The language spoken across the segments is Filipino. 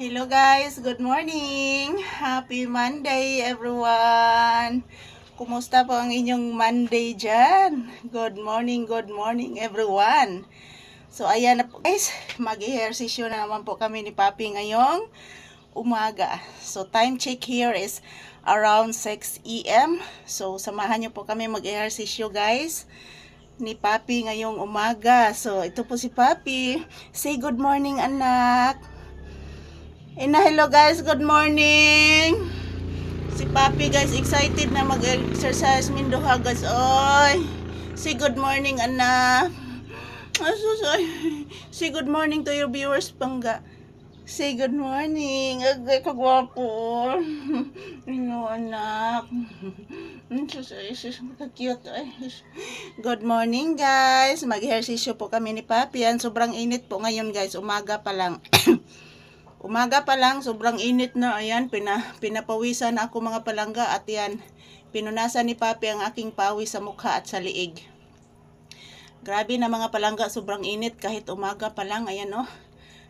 Hello guys, good morning. Happy Monday everyone. Kumusta po ang inyong Monday dyan? Good morning everyone. So ayan na po guys, mag-ehersisyo na naman po kami ni Papi ngayong umaga. So time check here is around 6 a.m. So samahan niyo po kami mag-ehersisyo guys ni Papi ngayong umaga. So ito po si Papi. Say good morning anak. Hello guys, good morning. Si Papi guys, excited na mag-exercise minduha guys. Oy, say good morning anak. Say good morning to your viewers pangga. Say good morning. Agay kagwapo. Ano anak. Cute. Good morning guys. Mag-ehersisyo po kami ni Papi. Sobrang init po ngayon guys. Umaga pa lang. Umaga pa lang, sobrang init na. Ayan, pinapawisan ako mga palangga. At yan, pinunasan ni Papi ang aking pawis sa mukha at sa liig. Grabe na mga palangga, sobrang init kahit umaga pa lang. Ayan oh.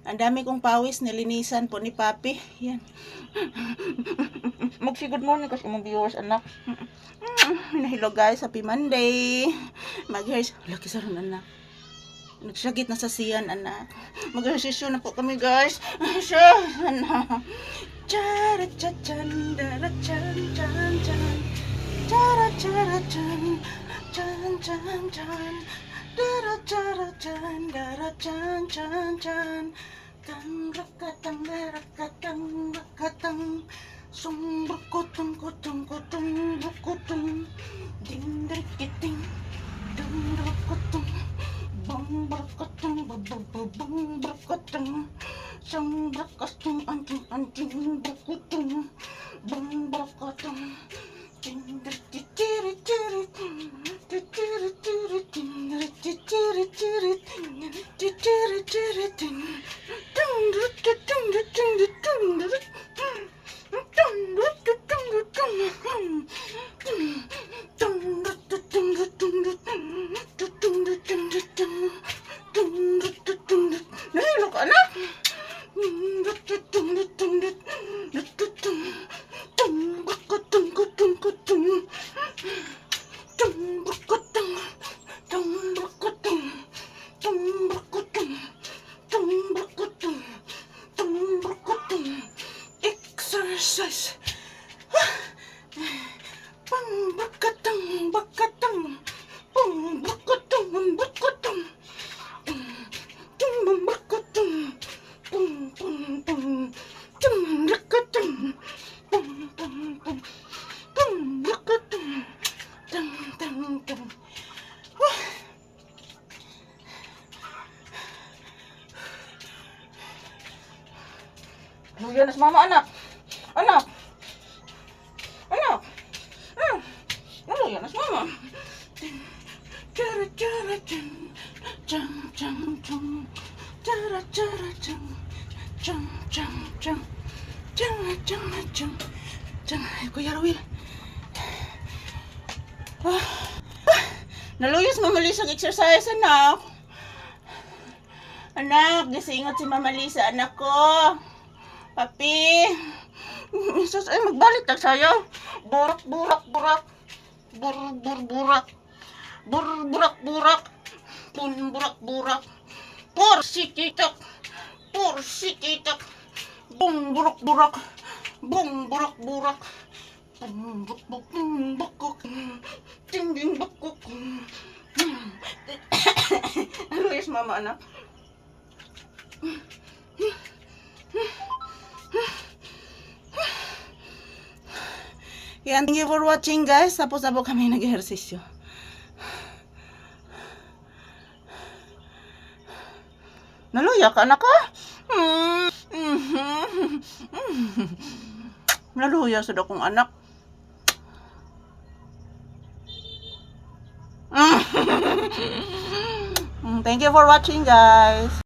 Ang dami kong pawis, nilinisan po ni Papi. Yan. Mag-say good morning kasi mga viewers, anak. Hello guys, happy Monday. Mag-hairs. Laki sa ron, anak. Nagsagit na sa siyan, anak. Mag-ehersisyo na po kami, guys. Anak. Chara-cha-chan, dara-chan, chan, chan. Chara-chara-chan, chan, chan, chan. Dara-chara-chan, dara-chan, chan, chan. Tang-rakatang, rakatang, rakatang. Sum-brukutong, kutong, kutong, brukutong. Ding-drik-kiting, dum-brukutong. Bang brakatang bang brakatang sang brakatang anting brakatang bang brakatang tiri tiri tiri tiri tiri tiri tiri nahilo ka na? Exercise. Bang bakatang bakatang. Bang bakatang bakatang. Bang bakatang. Bang bang bang. Bang bakatang. Bang bang bang. Bang bakatang. Dang dang dang. Luya na si mama, anak. Anak. Anak. Luya na si mama. Chara chara chum. Chum chum chum. Chara chara chum. Chum chum chum. Chara chara chum. Chum. Kuya Rawil. Naluyos Mama Lisa ang exercise, anak. Anak, gisingot si Mama Lisa, anak ko. Papi. Sus, ay magbalik na sa'yo. Burak, burak, burak. Burak. Burak, burak. Pun, burak, burak. Porsikitak. Porsikitak. Bung, burak, burak. Bung, burak, burak. Bung, buk, buk, bukuk. Tinging, bukuk. Ano yes, mama, anak? Yan, thank you for watching guys. Tapos na po kami nag-ehersisyo. Naluya ka na ka? Naluya sa dakong anak. Thank you for watching guys.